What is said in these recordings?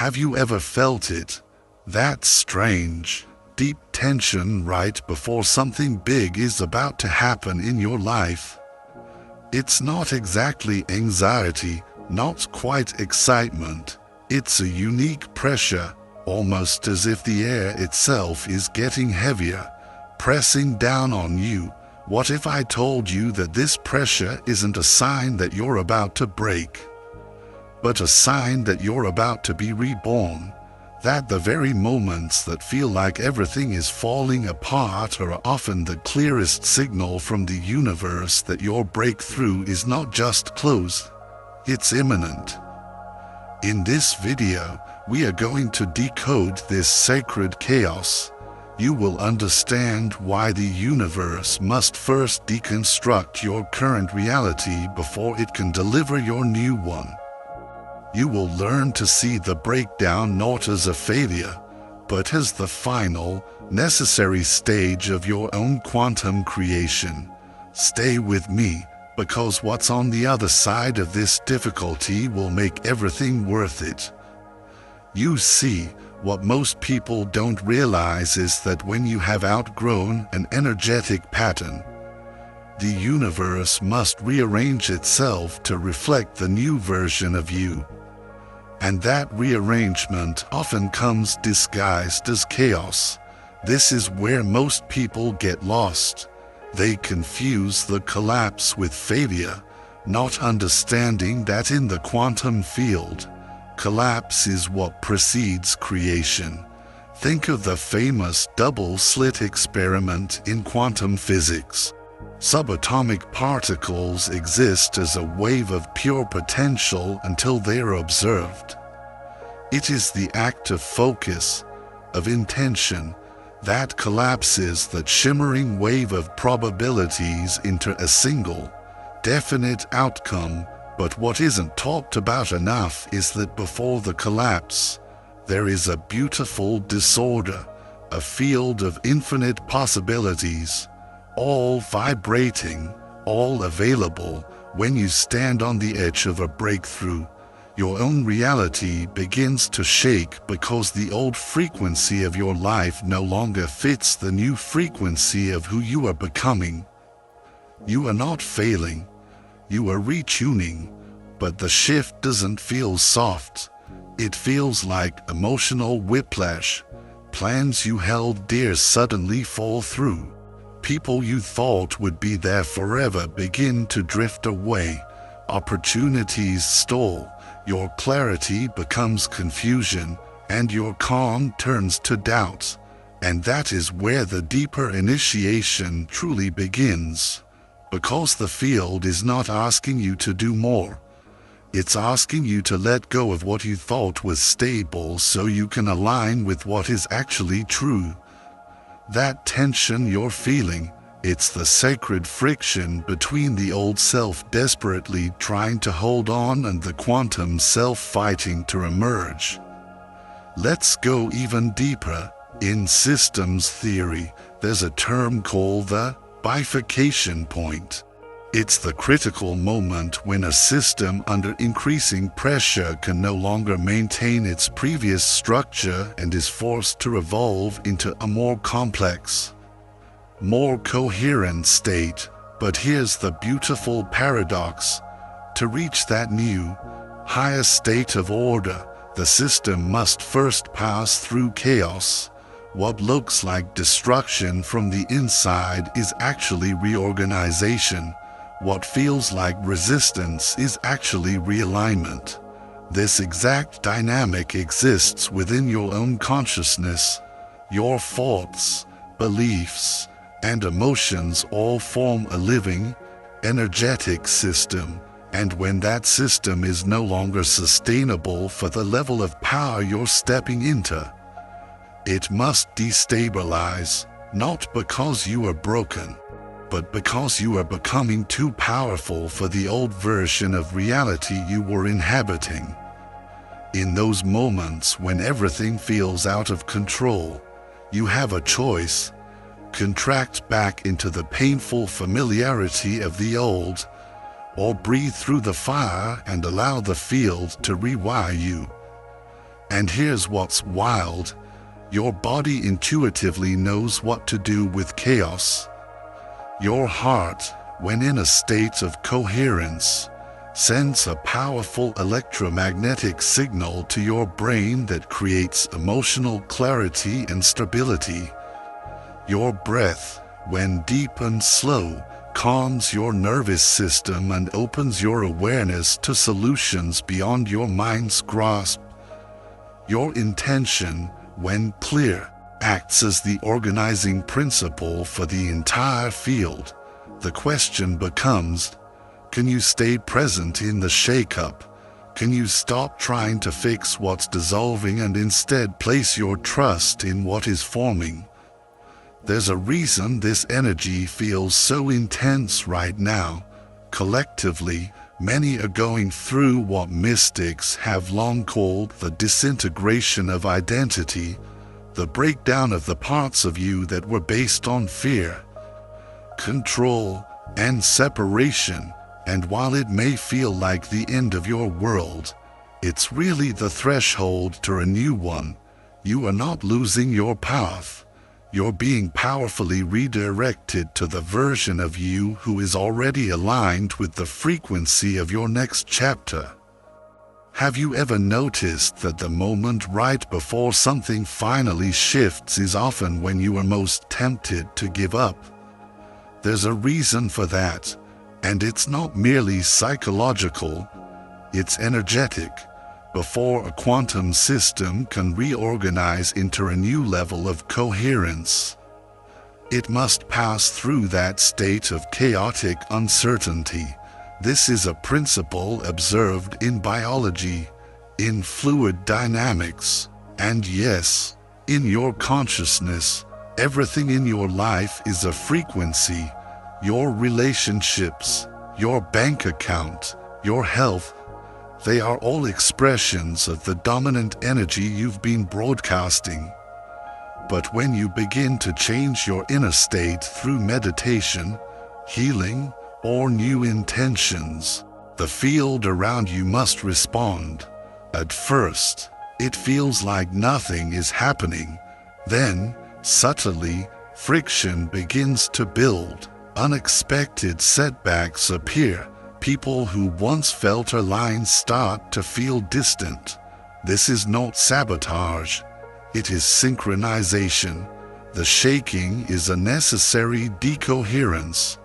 Have you ever felt it? That strange, deep tension right before something big is about to happen in your life. It's not exactly anxiety, not quite excitement. It's a unique pressure, almost as if the air itself is getting heavier, pressing down on you. What if I told you that this pressure isn't a sign that you're about to break, but a sign that you're about to be reborn? That the very moments that feel like everything is falling apart are often the clearest signal from the universe that your breakthrough is not just close, it's imminent. In this video, we are going to decode this sacred chaos. You will understand why the universe must first deconstruct your current reality before it can deliver your new one. You will learn to see the breakdown not as a failure, but as the final, necessary stage of your own quantum creation. Stay with me, because what's on the other side of this difficulty will make everything worth it. You see, what most people don't realize is that when you have outgrown an energetic pattern, the universe must rearrange itself to reflect the new version of you. And that rearrangement often comes disguised as chaos. This is where most people get lost. They confuse the collapse with failure, not understanding that in the quantum field, collapse is what precedes creation. Think of the famous double-slit experiment in quantum physics. Subatomic particles exist as a wave of pure potential until they are observed. It is the act of focus, of intention, that collapses that shimmering wave of probabilities into a single, definite outcome. But what isn't talked about enough is that before the collapse, there is a beautiful disorder, a field of infinite possibilities, all vibrating, all available. When you stand on the edge of a breakthrough, your own reality begins to shake because the old frequency of your life no longer fits the new frequency of who you are becoming. You are not failing, you are retuning, but the shift doesn't feel soft. It feels like emotional whiplash. Plans you held dear suddenly fall through. People you thought would be there forever begin to drift away. Opportunities stall. Your clarity becomes confusion, and your calm turns to doubt. And that is where the deeper initiation truly begins. Because the field is not asking you to do more. It's asking you to let go of what you thought was stable so you can align with what is actually true. That tension you're feeling, it's the sacred friction between the old self desperately trying to hold on and the quantum self fighting to emerge. Let's go even deeper. In systems theory, there's a term called the bifurcation point. It's the critical moment when a system under increasing pressure can no longer maintain its previous structure and is forced to evolve into a more complex, more coherent state. But here's the beautiful paradox. To reach that new, higher state of order, the system must first pass through chaos. What looks like destruction from the inside is actually reorganization. What feels like resistance is actually realignment. This exact dynamic exists within your own consciousness. Your thoughts, beliefs, and emotions all form a living, energetic system, and when that system is no longer sustainable for the level of power you're stepping into, it must destabilize, not because you are broken, but because you are becoming too powerful for the old version of reality you were inhabiting. In those moments when everything feels out of control, you have a choice: contract back into the painful familiarity of the old, or breathe through the fire and allow the field to rewire you. And here's what's wild. Your body intuitively knows what to do with chaos. Your heart, when in a state of coherence, sends a powerful electromagnetic signal to your brain that creates emotional clarity and stability. Your breath, when deep and slow, calms your nervous system and opens your awareness to solutions beyond your mind's grasp. Your intention, when clear, acts as the organizing principle for the entire field. The question becomes, can you stay present in the shake-up? Can you stop trying to fix what's dissolving and instead place your trust in what is forming? There's a reason this energy feels so intense right now. Collectively, many are going through what mystics have long called the disintegration of identity, the breakdown of the parts of you that were based on fear, control, and separation. And while it may feel like the end of your world, it's really the threshold to a new one. You are not losing your path. You're being powerfully redirected to the version of you who is already aligned with the frequency of your next chapter. Have you ever noticed that the moment right before something finally shifts is often when you are most tempted to give up? There's a reason for that. And it's not merely psychological, it's energetic. Before a quantum system can reorganize into a new level of coherence, it must pass through that state of chaotic uncertainty. This is a principle observed in biology, in fluid dynamics, and yes, in your consciousness. Everything in your life is a frequency. Your relationships, your bank account, your health, they are all expressions of the dominant energy you've been broadcasting. But when you begin to change your inner state through meditation, healing, or new intentions, the field around you must respond. At first, it feels like nothing is happening. Then, subtly, friction begins to build. Unexpected setbacks appear. People who once felt aligned start to feel distant. This is not sabotage. It is synchronization. The shaking is a necessary decoherence.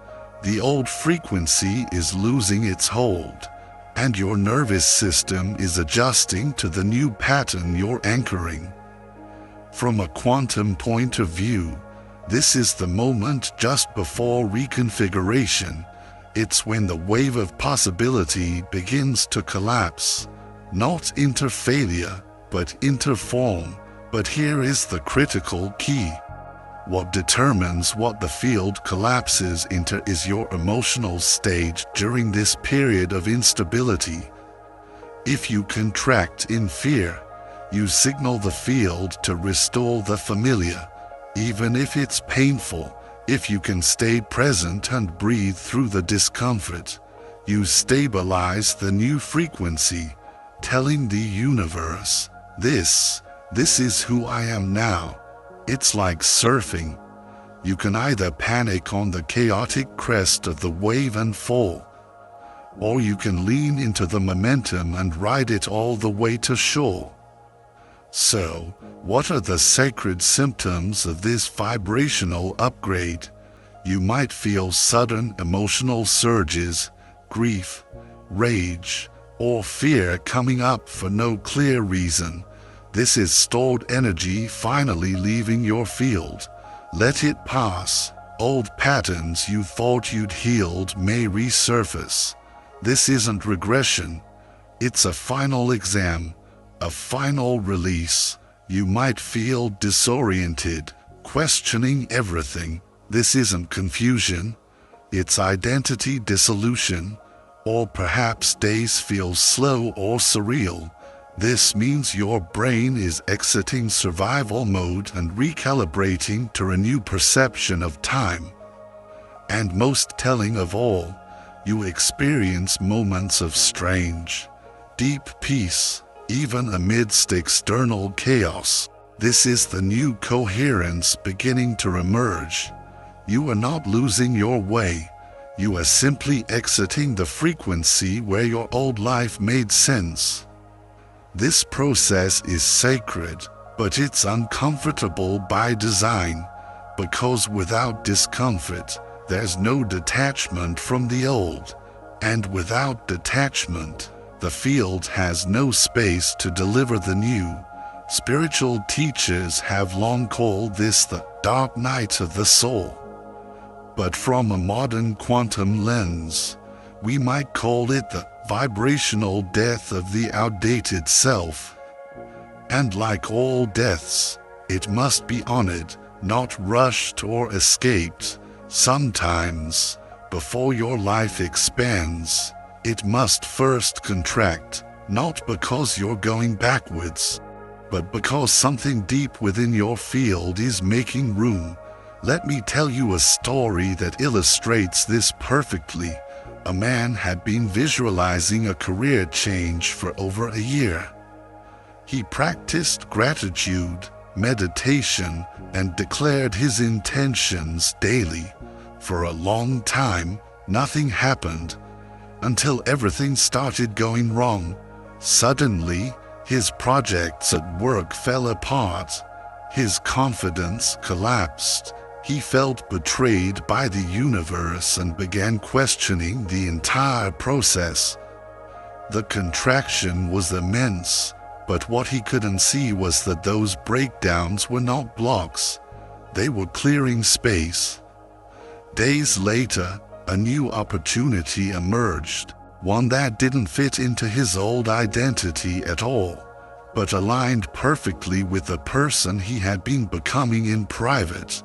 The old frequency is losing its hold, and your nervous system is adjusting to the new pattern you're anchoring. From a quantum point of view, this is the moment just before reconfiguration. It's when the wave of possibility begins to collapse, not into failure, but into form. But here is the critical key. What determines what the field collapses into is your emotional stage during this period of instability. If you contract in fear, you signal the field to restore the familiar. Even if it's painful, if you can stay present and breathe through the discomfort, you stabilize the new frequency, telling the universe, this is who I am now. It's like surfing. You can either panic on the chaotic crest of the wave and fall, or you can lean into the momentum and ride it all the way to shore. So, what are the sacred symptoms of this vibrational upgrade? You might feel sudden emotional surges, grief, rage, or fear coming up for no clear reason. This is stored energy finally leaving your field. Let it pass. Old patterns you thought you'd healed may resurface. This isn't regression. It's a final exam. A final release. You might feel disoriented, questioning everything. This isn't confusion. It's identity dissolution. Or perhaps days feel slow or surreal. This means your brain is exiting survival mode and recalibrating to a new perception of time. And most telling of all, you experience moments of strange, deep peace. even amidst external chaos. This is the new coherence beginning to emerge. You are not losing your way. You are simply exiting the frequency where your old life made sense. This process is sacred, but it's uncomfortable by design, because without discomfort, there's no detachment from the old, and without detachment, the field has no space to deliver the new. Spiritual teachers have long called this the dark night of the soul. But from a modern quantum lens, we might call it the vibrational death of the outdated self. And like all deaths, it must be honored, not rushed or escaped. Sometimes, before your life expands, it must first contract, not because you're going backwards, but because something deep within your field is making room. Let me tell you a story that illustrates this perfectly. A man had been visualizing a career change for over a year. He practiced gratitude, meditation, and declared his intentions daily. For a long time, nothing happened, until everything started going wrong. Suddenly, his projects at work fell apart. His confidence collapsed. He felt betrayed by the universe and began questioning the entire process. The contraction was immense, but what he couldn't see was that those breakdowns were not blocks. They were clearing space. Days later, a new opportunity emerged, one that didn't fit into his old identity at all, but aligned perfectly with the person he had been becoming in private.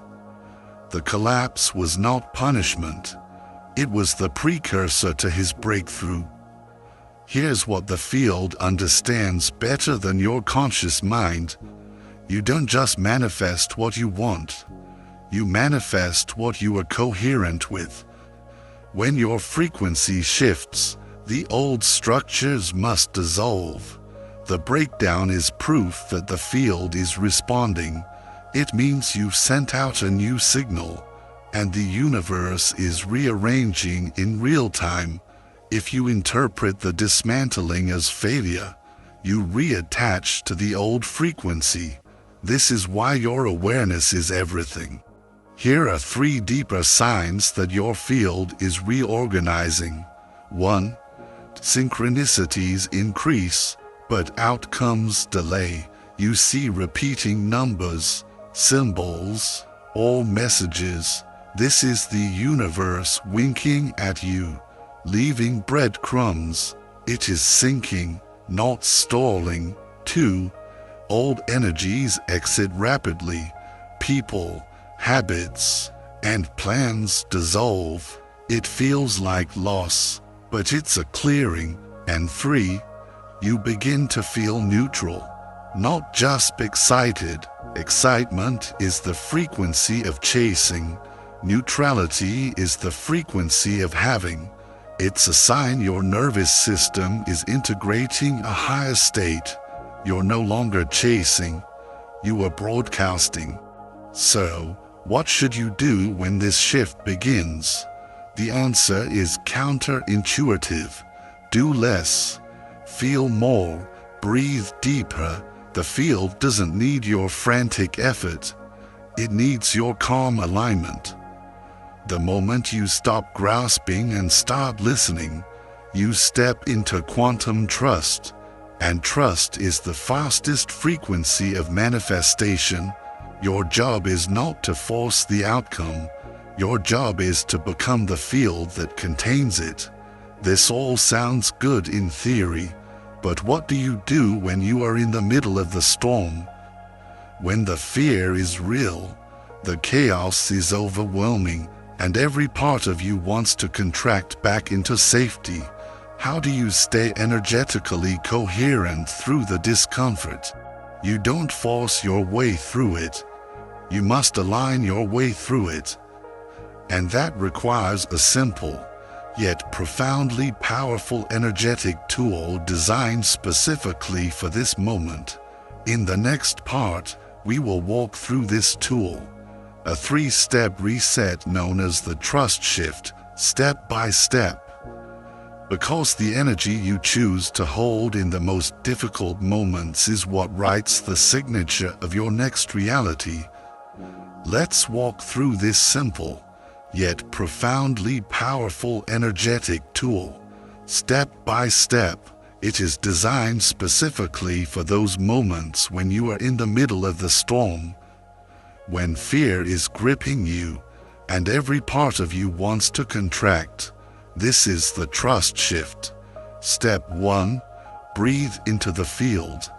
The collapse was not punishment. It was the precursor to his breakthrough. Here's what the field understands better than your conscious mind. You don't just manifest what you want. You manifest what you are coherent with. When your frequency shifts, the old structures must dissolve. The breakdown is proof that the field is responding. It means you've sent out a new signal, and the universe is rearranging in real time. If you interpret the dismantling as failure, you reattach to the old frequency. This is why your awareness is everything. Here are 3 deeper signs that your field is reorganizing. 1. Synchronicities increase, but outcomes delay. You see repeating numbers, symbols, or messages. This is the universe winking at you, leaving breadcrumbs. It is sinking, not stalling. 2. Old energies exit rapidly. People, habits, and plans dissolve. It feels like loss, but it's a clearing. And 3. You begin to feel neutral, not just excited. Excitement is the frequency of chasing. Neutrality is the frequency of having. It's a sign your nervous system is integrating a higher state. You're no longer chasing. You are broadcasting. So, what should you do when this shift begins? The answer is counterintuitive. Do less. Feel more. Breathe deeper. The field doesn't need your frantic effort. It needs your calm alignment. The moment you stop grasping and start listening, you step into quantum trust. And trust is the fastest frequency of manifestation. Your job is not to force the outcome. Your job is to become the field that contains it. This all sounds good in theory, but what do you do when you are in the middle of the storm? When the fear is real, the chaos is overwhelming, and every part of you wants to contract back into safety. How do you stay energetically coherent through the discomfort? You don't force your way through it. You must align your way through it. And that requires a simple, yet profoundly powerful energetic tool designed specifically for this moment. In the next part, we will walk through this tool, a 3-step reset known as the trust shift, step by step. Because the energy you choose to hold in the most difficult moments is what writes the signature of your next reality. Let's walk through this simple, yet profoundly powerful energetic tool. Step by step, it is designed specifically for those moments when you are in the middle of the storm, when fear is gripping you, and every part of you wants to contract. This is the trust shift. Step 1. Breathe into the field.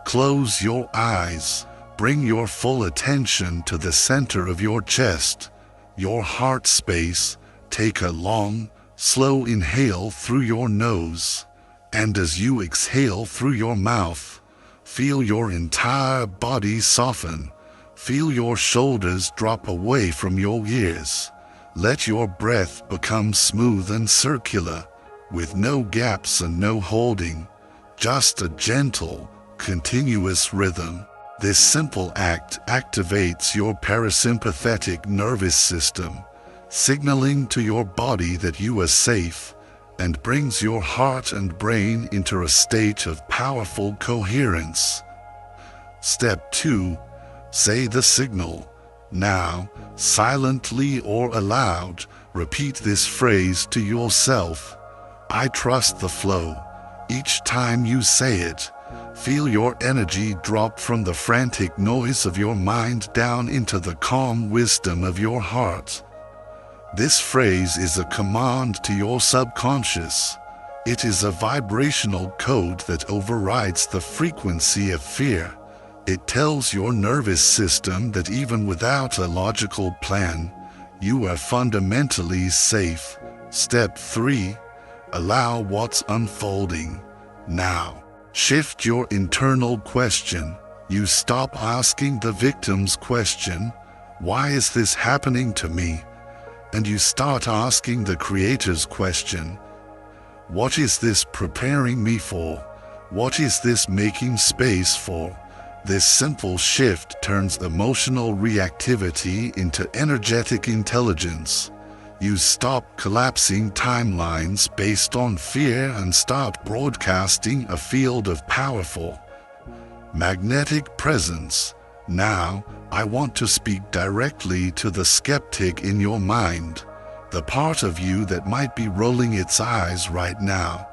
Close your eyes. Bring your full attention to the center of your chest, your heart space. Take a long, slow inhale through your nose, and as you exhale through your mouth, feel your entire body soften. Feel your shoulders drop away from your ears. Let your breath become smooth and circular, with no gaps and no holding, just a gentle, continuous rhythm. This simple act activates your parasympathetic nervous system, signaling to your body that you are safe, and brings your heart and brain into a state of powerful coherence. Step 2. Say the signal. Now, silently or aloud, repeat this phrase to yourself. I trust the flow. Each time you say it, feel your energy drop from the frantic noise of your mind down into the calm wisdom of your heart. This phrase is a command to your subconscious. It is a vibrational code that overrides the frequency of fear. It tells your nervous system that even without a logical plan, you are fundamentally safe. Step 3. Allow what's unfolding. Now, shift your internal question. You stop asking the victim's question, why is this happening to me? And you start asking the creator's question, what is this preparing me for? What is this making space for? This simple shift turns emotional reactivity into energetic intelligence. You stop collapsing timelines based on fear and start broadcasting a field of powerful, magnetic presence. Now, I want to speak directly to the skeptic in your mind, the part of you that might be rolling its eyes right now,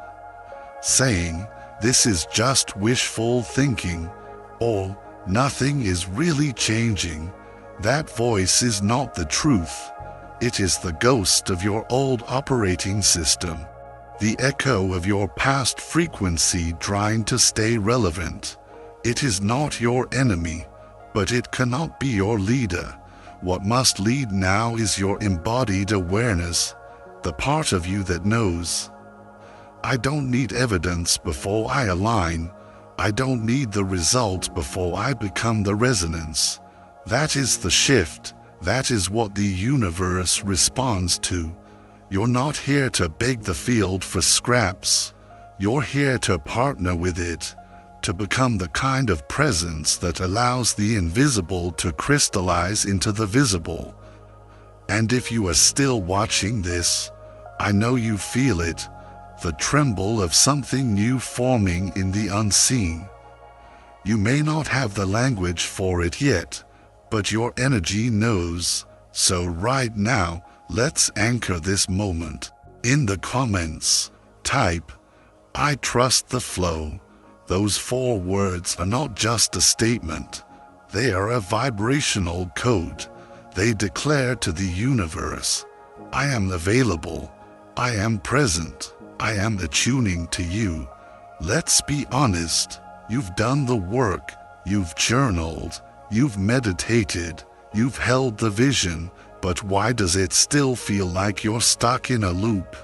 saying, this is just wishful thinking, or nothing is really changing. That voice is not the truth. It is the ghost of your old operating system, the echo of your past frequency trying to stay relevant. It is not your enemy, but it cannot be your leader. What must lead now is your embodied awareness, the part of you that knows. I don't need evidence before I align. I don't need the result before I become the resonance. That is the shift. That is what the universe responds to. You're not here to beg the field for scraps. You're here to partner with it, to become the kind of presence that allows the invisible to crystallize into the visible. And if you are still watching this, I know you feel it, the tremble of something new forming in the unseen. You may not have the language for it yet, but your energy knows. So right now, let's anchor this moment. In the comments, type, I trust the flow. Those 4 words are not just a statement. They are a vibrational code. They declare to the universe, I am available. I am present. I am attuning to you. Let's be honest. You've done the work. You've journaled. You've meditated. You've held the vision. But why does it still feel like you're stuck in a loop?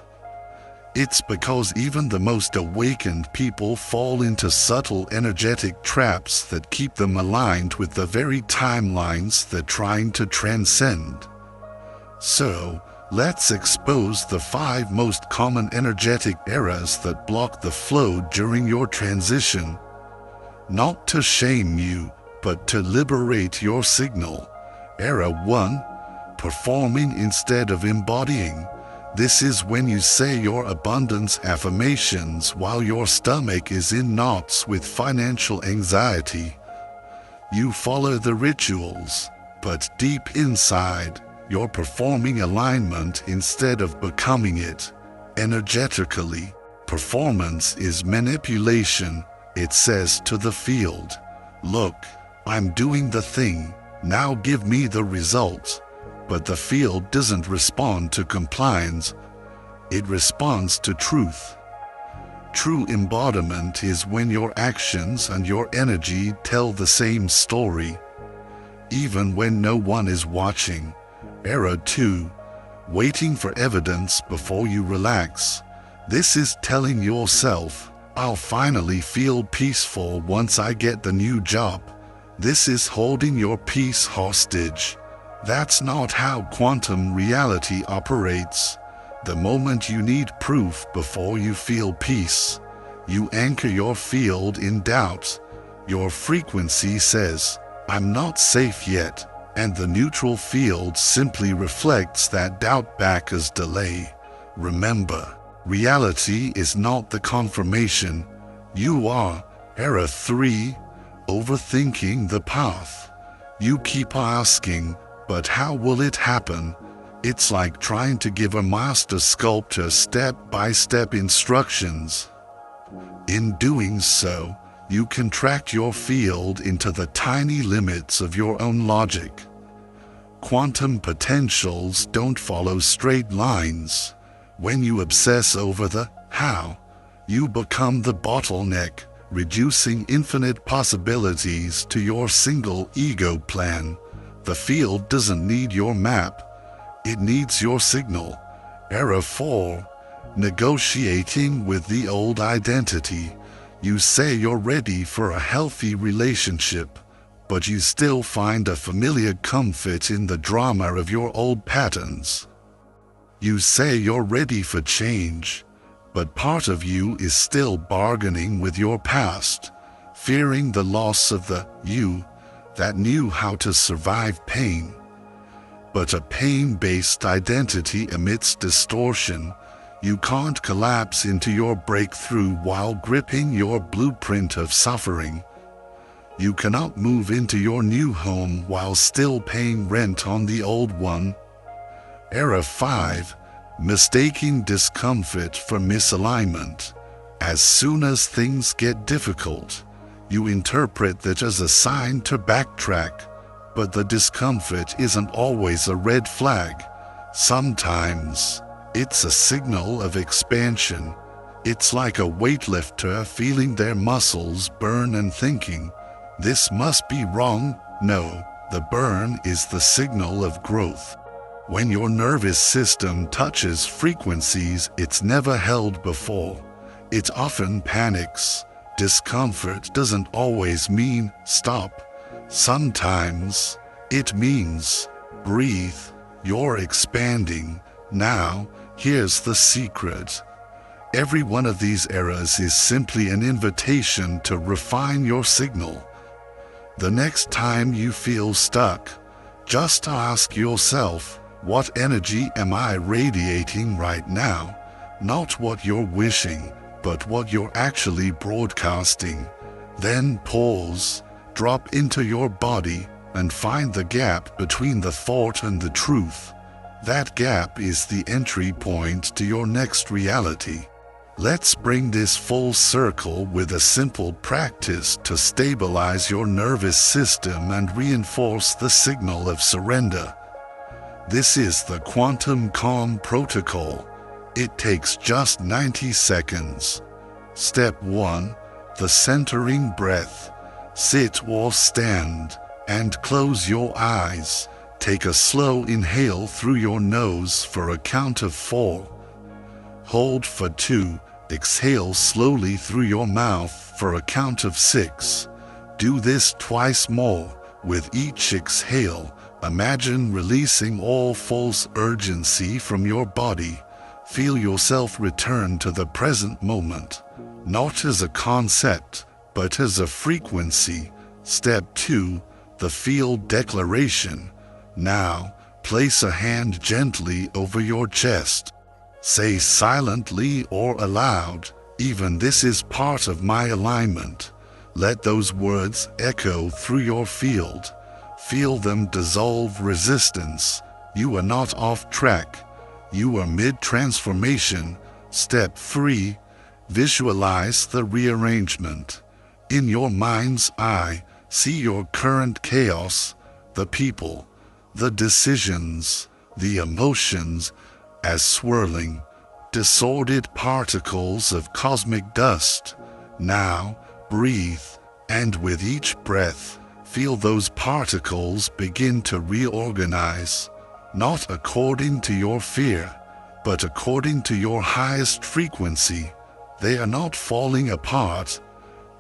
It's because even the most awakened people fall into subtle energetic traps that keep them aligned with the very timelines they're trying to transcend. So, Let's expose the 5 most common energetic errors that block the flow during your transition. Not to shame you, but to liberate your signal. Error 1. Performing instead of embodying. This is when you say your abundance affirmations while your stomach is in knots with financial anxiety. You follow the rituals, but deep inside, you're performing alignment instead of becoming it. Energetically, performance is manipulation. It says to the field, "Look, I'm doing the thing, now give me the results." But the field doesn't respond to compliance, it responds to truth. True embodiment is when your actions and your energy tell the same story, even when no one is watching. Error 2. Waiting for evidence before you relax. This is telling yourself, "I'll finally feel peaceful once I get the new job." This is holding your peace hostage. That's not how quantum reality operates. The moment you need proof before you feel peace, you anchor your field in doubt. Your frequency says, "I'm not safe yet," and the neutral field simply reflects that doubt back as delay. Remember, reality is not the confirmation. You are. Error 3. Overthinking the path. You keep asking, "But how will it happen?" It's like trying to give a master sculptor step-by-step instructions. In doing so, you contract your field into the tiny limits of your own logic. Quantum potentials don't follow straight lines. When you obsess over the how, you become the bottleneck, reducing infinite possibilities to your single ego plan. The field doesn't need your map, it needs your signal. Error 4. Negotiating with the old identity. You say you're ready for a healthy relationship, but you still find a familiar comfort in the drama of your old patterns. You say you're ready for change, but part of you is still bargaining with your past, fearing the loss of the you that knew how to survive pain. But a pain-based identity emits distortion. You can't collapse into your breakthrough while gripping your blueprint of suffering. You cannot move into your new home while still paying rent on the old one. Error 5. Mistaking discomfort for misalignment. As soon as things get difficult, you interpret that as a sign to backtrack, but the discomfort isn't always a red flag. Sometimes, it's a signal of expansion. It's like a weightlifter feeling their muscles burn and thinking, "This must be wrong." No, the burn is the signal of growth. When your nervous system touches frequencies it's never held before, it often panics. Discomfort doesn't always mean stop. Sometimes it means breathe. You're expanding. Now, here's the secret. Every one of these errors is simply an invitation to refine your signal. The next time you feel stuck, just ask yourself, what energy am I radiating right now? Not what you're wishing, but what you're actually broadcasting. Then pause, drop into your body, and find the gap between the thought and the truth. That gap is the entry point to your next reality. Let's bring this full circle with a simple practice to stabilize your nervous system and reinforce the signal of surrender. This is the Quantum Calm Protocol. It takes just 90 seconds. Step 1. The centering breath. Sit or stand, and close your eyes. Take a slow inhale through your nose for a count of 4. Hold for 2. Exhale slowly through your mouth for a count of 6. Do this twice more. With each exhale, Imagine releasing all false urgency from your body. Feel yourself return to the present moment, not as a concept, but as a frequency. Step 2. The field declaration. Now, place a hand gently over your chest. Say silently or aloud, "Even this is part of my alignment." Let those words echo through your field. Feel them dissolve resistance. You are not off track. You are mid-transformation. Step 3. Visualize the rearrangement. In your mind's eye, see your current chaos, the people, the decisions, the emotions, as swirling, disordered particles of cosmic dust. Now, breathe, and with each breath, feel those particles begin to reorganize, not according to your fear, but according to your highest frequency. They are not falling apart,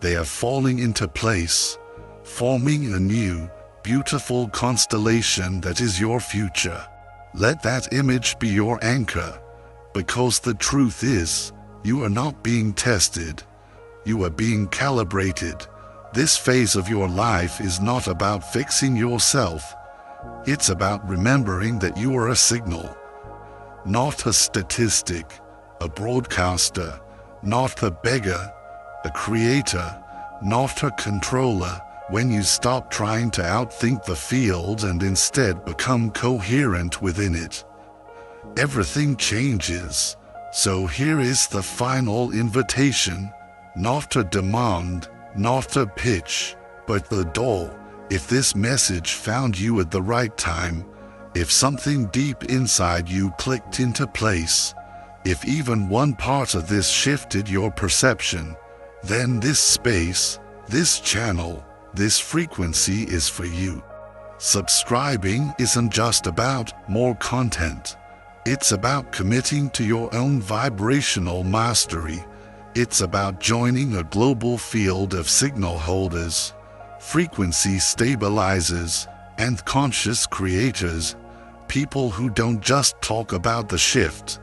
they are falling into place, forming a new, beautiful constellation that is your future. Let that image be your anchor, because the truth is, you are not being tested, you are being calibrated. This phase of your life is not about fixing yourself. It's about remembering that you are a signal, not a statistic, a broadcaster, not a beggar, a creator, not a controller. When you stop trying to outthink the field and instead become coherent within it, everything changes. So here is the final invitation, not a demand, not a pitch, but the door. If this message found you at the right time, if something deep inside you clicked into place, if even one part of this shifted your perception, then this space, this channel, this frequency is for you. Subscribing isn't just about more content. It's about committing to your own vibrational mastery. It's about joining a global field of signal holders, frequency stabilizers, and conscious creators, people who don't just talk about the shift,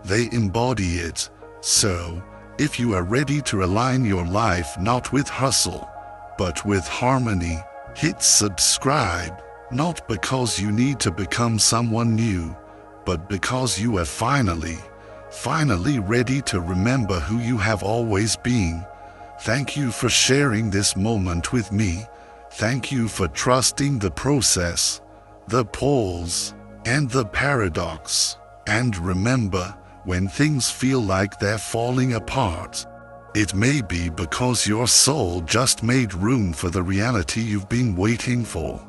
they embody it. So, if you are ready to align your life not with hustle, but with harmony, hit subscribe, not because you need to become someone new, but because you are finally ready to remember who you have always been. Thank you for sharing this moment with me. Thank you for trusting the process, the pause, and the paradox. And remember, when things feel like they're falling apart, it may be because your soul just made room for the reality you've been waiting for.